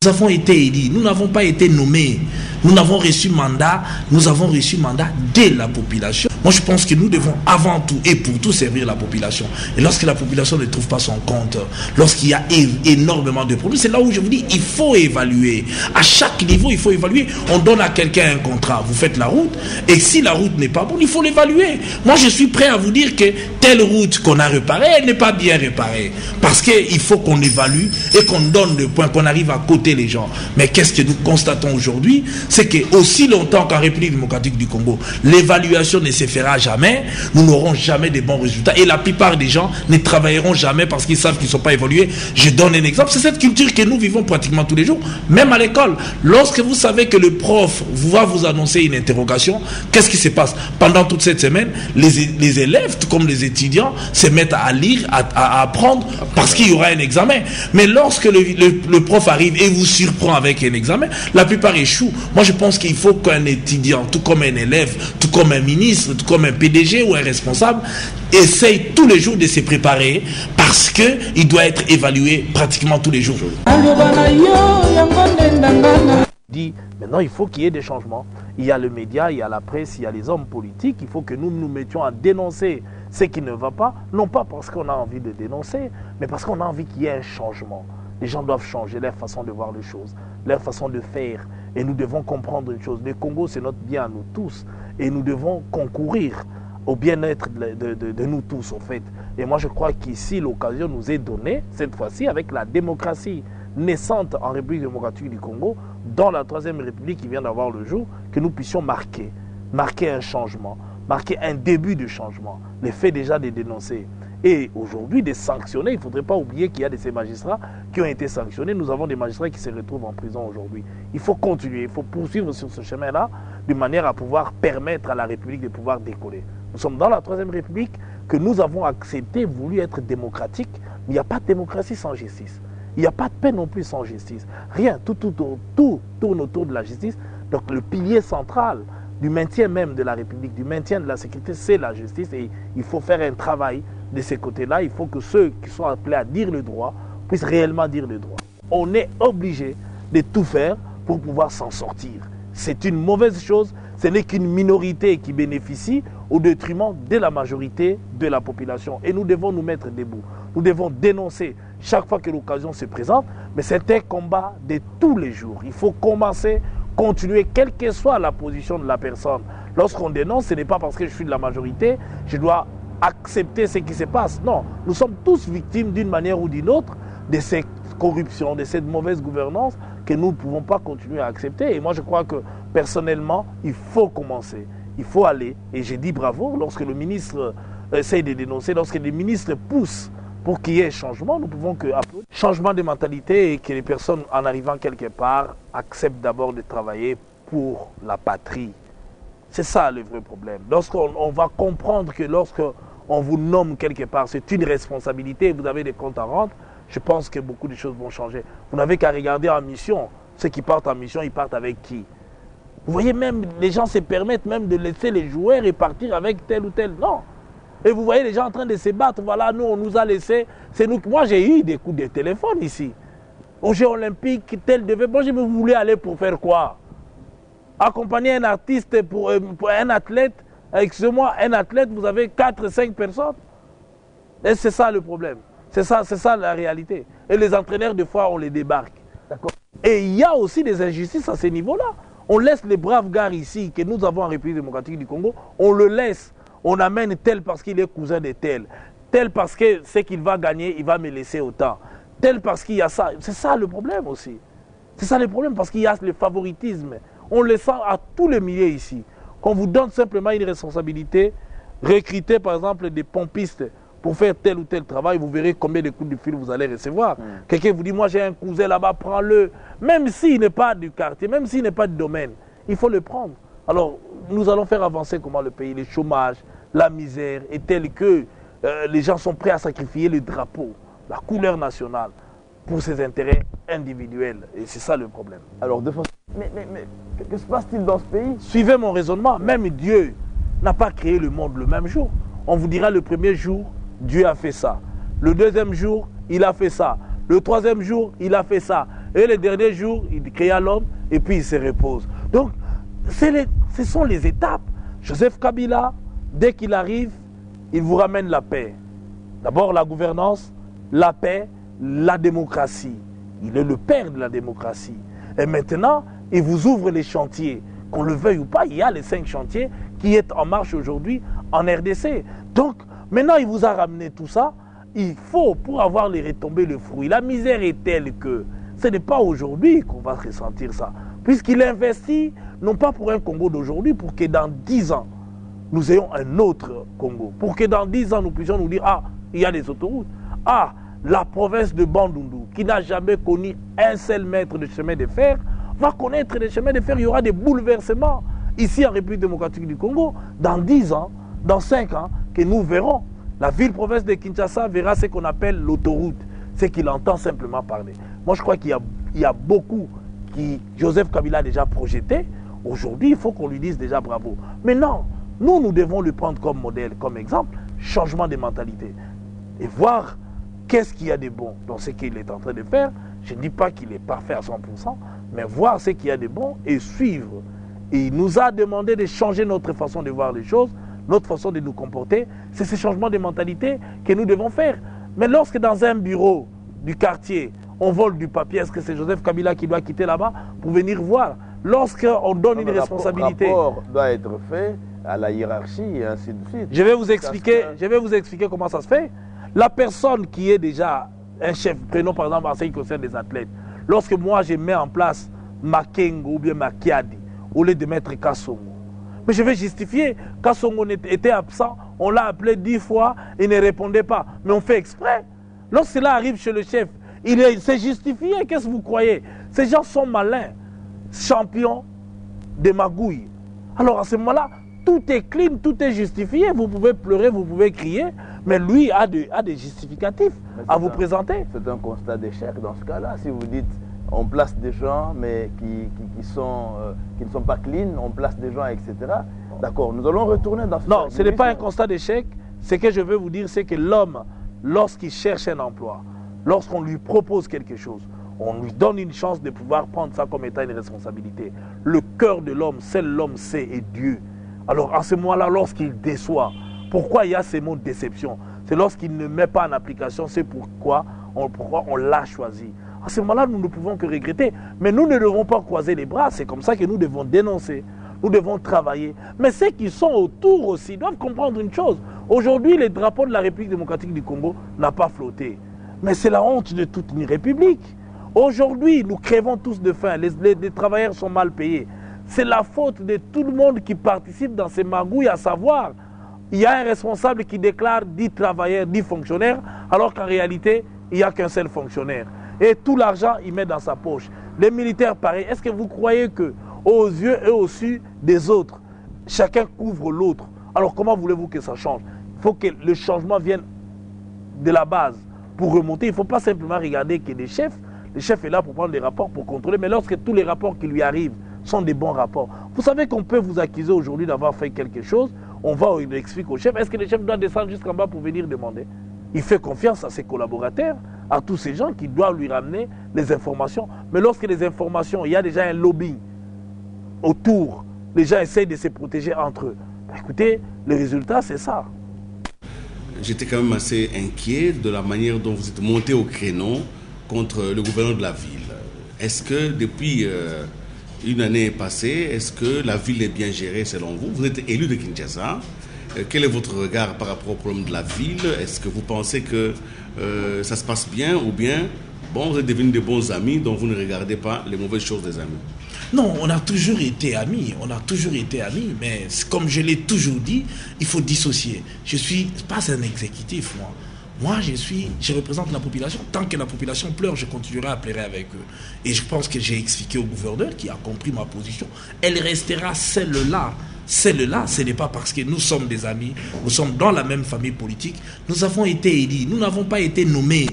Nous avons été élus, nous n'avons pas été nommés. Nous avons reçu mandat de la population. Moi, je pense que nous devons avant tout et pour tout servir la population. Et lorsque la population ne trouve pas son compte, lorsqu'il y a énormément de problèmes, c'est là où je vous dis, il faut évaluer. À chaque niveau, il faut évaluer. On donne à quelqu'un un contrat, vous faites la route, et si la route n'est pas bonne, il faut l'évaluer. Moi, je suis prêt à vous dire que telle route qu'on a réparée, elle n'est pas bien réparée. Parce qu'il faut qu'on évalue et qu'on donne le point, qu'on arrive à coter les gens. Mais qu'est-ce que nous constatons aujourd'hui? C'est que aussi longtemps qu'en République démocratique du Congo, l'évaluation ne se fera jamais, nous n'aurons jamais de bons résultats. Et la plupart des gens ne travailleront jamais parce qu'ils savent qu'ils ne sont pas évalués. Je donne un exemple, c'est cette culture que nous vivons pratiquement tous les jours, même à l'école. Lorsque vous savez que le prof va vous annoncer une interrogation, qu'est-ce qui se passe? Pendant toute cette semaine, les élèves, tout comme les étudiants, se mettent à lire, à apprendre, parce qu'il y aura un examen. Mais lorsque le prof arrive et vous surprend avec un examen, la plupart échouent. Moi, je pense qu'il faut qu'un étudiant, tout comme un élève, tout comme un ministre, tout comme un PDG ou un responsable, essaye tous les jours de se préparer parce qu'il doit être évalué pratiquement tous les jours. Maintenant, il faut qu'il y ait des changements. Il y a le média, il y a la presse, il y a les hommes politiques. Il faut que nous nous mettions à dénoncer ce qui ne va pas, non pas parce qu'on a envie de dénoncer, mais parce qu'on a envie qu'il y ait un changement. Les gens doivent changer leur façon de voir les choses, leur façon de faire. Et nous devons comprendre une chose. Le Congo, c'est notre bien à nous tous. Et nous devons concourir au bien-être de nous tous, en fait. Et moi, je crois qu'ici, l'occasion nous est donnée, cette fois-ci, avec la démocratie naissante en République démocratique du Congo, dans la Troisième République qui vient d'avoir le jour, que nous puissions marquer un changement, marquer un début de changement, le fait déjà de dénoncer. Et aujourd'hui, de sanctionner, il ne faudrait pas oublier qu'il y a de ces magistrats qui ont été sanctionnés. Nous avons des magistrats qui se retrouvent en prison aujourd'hui. Il faut continuer, il faut poursuivre sur ce chemin-là, de manière à pouvoir permettre à la République de pouvoir décoller. Nous sommes dans la Troisième République que nous avons accepté, voulu être démocratique, mais il n'y a pas de démocratie sans justice. Il n'y a pas de paix non plus sans justice. Rien, tout tourne autour de la justice. Donc le pilier central du maintien même de la République, du maintien de la sécurité, c'est la justice. Et il faut faire un travail de ces côtés-là. Il faut que ceux qui sont appelés à dire le droit puissent réellement dire le droit. On est obligé de tout faire pour pouvoir s'en sortir. C'est une mauvaise chose. Ce n'est qu'une minorité qui bénéficie au détriment de la majorité de la population. Et nous devons nous mettre debout. Nous devons dénoncer chaque fois que l'occasion se présente. Mais c'est un combat de tous les jours. Il faut commencer, continuer, quelle que soit la position de la personne. Lorsqu'on dénonce, ce n'est pas parce que je suis de la majorité, je dois accepter ce qui se passe. Non, nous sommes tous victimes d'une manière ou d'une autre de cette corruption, de cette mauvaise gouvernance que nous ne pouvons pas continuer à accepter. Et moi, je crois que personnellement, il faut commencer. Il faut aller. Et j'ai dit bravo lorsque le ministre essaye de dénoncer, lorsque les ministres poussent pour qu'il y ait changement, nous pouvons que applaudir. Changement de mentalité et que les personnes, en arrivant quelque part, acceptent d'abord de travailler pour la patrie. C'est ça le vrai problème. Lorsqu'on va comprendre que lorsqu'on vous nomme quelque part, c'est une responsabilité et vous avez des comptes à rendre, je pense que beaucoup de choses vont changer. Vous n'avez qu'à regarder en mission. Ceux qui partent en mission, ils partent avec qui? Vous voyez, même les gens se permettent même de laisser les joueurs et partir avec tel ou tel. Non. Et vous voyez les gens en train de se battre. Voilà, nous, on nous a laissé. C'est nous. Moi, j'ai eu des coups de téléphone ici. Au Jeux olympiques, tel devait. Moi, vous voulez aller pour faire quoi? Accompagner un artiste pour un athlète. Excusez-moi, un athlète, vous avez 4-5 personnes. Et c'est ça le problème. C'est ça la réalité. Et les entraîneurs, des fois, on les débarque. D'accord. Et il y a aussi des injustices à ce niveau-là. On laisse les braves gars ici, que nous avons en République démocratique du Congo, on le laisse. On amène tel parce qu'il est cousin de tel. Tel parce que ce qu'il va gagner, il va me laisser autant. Tel parce qu'il y a ça. C'est ça le problème aussi. C'est ça le problème parce qu'il y a le favoritisme. On le sent à tous les milieux ici. Qu'on vous donne simplement une responsabilité, recruter par exemple des pompistes pour faire tel ou tel travail, vous verrez combien de coups de fil vous allez recevoir. Quelqu'un vous dit, moi j'ai un cousin là-bas, prends-le. Même s'il n'est pas du quartier, même s'il n'est pas du domaine, il faut le prendre. Alors, nous allons faire avancer comment le pays, le chômage, la misère, est tel que les gens sont prêts à sacrifier le drapeau, la couleur nationale, pour ses intérêts individuels. Et c'est ça le problème. Alors, mais que se passe-t-il dans ce pays? Suivez mon raisonnement. Même Dieu n'a pas créé le monde le même jour. On vous dira le premier jour, Dieu a fait ça. Le deuxième jour, il a fait ça. Le troisième jour, il a fait ça. Et les derniers jours, il créa l'homme et puis il se repose. Donc, ce sont les étapes. Joseph Kabila, dès qu'il arrive, il vous ramène la paix. D'abord la gouvernance, la paix, la démocratie. Il est le père de la démocratie. Et maintenant, il vous ouvre les chantiers. Qu'on le veuille ou pas, il y a les 5 chantiers qui sont en marche aujourd'hui en RDC. Donc, maintenant, il vous a ramené tout ça. Il faut, pour avoir les retombées, le fruit. La misère est telle que ce n'est pas aujourd'hui qu'on va ressentir ça. Puisqu'il investit, non pas pour un Congo d'aujourd'hui, pour que dans 10 ans, nous ayons un autre Congo. Pour que dans 10 ans, nous puissions nous dire, ah, il y a des autoroutes. Ah, la province de Bandundu, qui n'a jamais connu un seul mètre de chemin de fer, va connaître des chemins de fer. Il y aura des bouleversements ici en République démocratique du Congo. Dans 10 ans, dans 5 ans, que nous verrons. La ville-province de Kinshasa verra ce qu'on appelle l'autoroute, ce qu'il entend simplement parler. Moi, je crois qu'il y a beaucoup qui Joseph Kabila a déjà projeté. Aujourd'hui, il faut qu'on lui dise déjà bravo. Mais non, nous devons le prendre comme modèle, comme exemple, changement de mentalité. Et voir qu'est-ce qu'il y a de bon dans ce qu'il est en train de faire. Je ne dis pas qu'il est parfait à 100%, mais voir ce qu'il y a de bon et suivre. Et il nous a demandé de changer notre façon de voir les choses, notre façon de nous comporter. C'est ce changement de mentalité que nous devons faire. Mais lorsque dans un bureau du quartier, on vole du papier, est-ce que c'est Joseph Kabila qui doit quitter là-bas pour venir voir? Lorsqu'on donne une responsabilité... Le rapport doit être fait à la hiérarchie et ainsi de suite. Je vais vous expliquer comment ça se fait. La personne qui est déjà un chef, prenons par exemple en ce qui concerne les athlètes, lorsque moi je mets en place Makengo ou bien Makiadi, au lieu de mettre Kassongo, mais je vais justifier. Kassongo était absent, on l'a appelé 10 fois, il ne répondait pas. Mais on fait exprès. Lorsque cela arrive chez le chef, il s'est justifié. Qu'est-ce que vous croyez? Ces gens sont malins, champions de magouilles. Alors à ce moment-là, tout est clean, tout est justifié. Vous pouvez pleurer, vous pouvez crier, mais lui a des justificatifs à vous présenter. C'est un constat d'échec dans ce cas-là. Si vous dites on place des gens mais qui ne sont pas clean, on place des gens, etc. D'accord, nous allons retourner dans ce... Non, ce n'est pas un constat d'échec. Ce que je veux vous dire, c'est que l'homme, lorsqu'il cherche un emploi, lorsqu'on lui propose quelque chose, on lui donne une chance de pouvoir prendre ça comme étant une responsabilité. Le cœur de l'homme, seul l'homme sait, est Dieu. Alors à ce moment-là, lorsqu'il déçoit, pourquoi il y a ces mots de déception? C'est lorsqu'il ne met pas en application, c'est pourquoi on l'a choisi. À ce moment-là, nous ne pouvons que regretter. Mais nous ne devons pas croiser les bras. C'est comme ça que nous devons dénoncer. Nous devons travailler. Mais ceux qui sont autour aussi doivent comprendre une chose. Aujourd'hui, le drapeau de la République démocratique du Congo n'a pas flotté. Mais c'est la honte de toute une république. Aujourd'hui, nous crevons tous de faim. Les travailleurs sont mal payés. C'est la faute de tout le monde qui participe dans ces magouilles, à savoir, il y a un responsable qui déclare 10 travailleurs, 10 fonctionnaires, alors qu'en réalité, il n'y a qu'un seul fonctionnaire. Et tout l'argent, il met dans sa poche. Les militaires, pareil. Est-ce que vous croyez qu'aux yeux et au su des autres, chacun couvre l'autre? Alors comment voulez-vous que ça change? Il faut que le changement vienne de la base. Pour remonter, il ne faut pas simplement regarder que les chefs. Le chef est là pour prendre des rapports, pour contrôler. Mais lorsque tous les rapports qui lui arrivent sont des bons rapports, vous savez qu'on peut vous accuser aujourd'hui d'avoir fait quelque chose. On va, il explique au chef. Est-ce que le chef doit descendre jusqu'en bas pour venir demander? Il fait confiance à ses collaborateurs, à tous ces gens qui doivent lui ramener les informations. Mais lorsque les informations, il y a déjà un lobbying autour, les gens essayent de se protéger entre eux. Écoutez, le résultat, c'est ça. J'étais quand même assez inquiet de la manière dont vous êtes monté au créneau contre le gouverneur de la ville. Est-ce que depuis une année passée, est-ce que la ville est bien gérée selon vous? Vous êtes élu de Kinshasa. Quel est votre regard par rapport au problème de la ville? Est-ce que vous pensez que ça se passe bien ou bien, bon, vous êtes devenus de bons amis, donc vous ne regardez pas les mauvaises choses des amis? Non, on a toujours été amis, mais comme je l'ai toujours dit, il faut dissocier. Je ne suis pas un exécutif, moi. Moi, je représente la population. Tant que la population pleure, je continuerai à pleurer avec eux. Et je pense que j'ai expliqué au gouverneur qui a compris ma position. Elle restera celle-là. Celle-là, ce n'est pas parce que nous sommes des amis, nous sommes dans la même famille politique. Nous avons été élus, nous n'avons pas été nommés.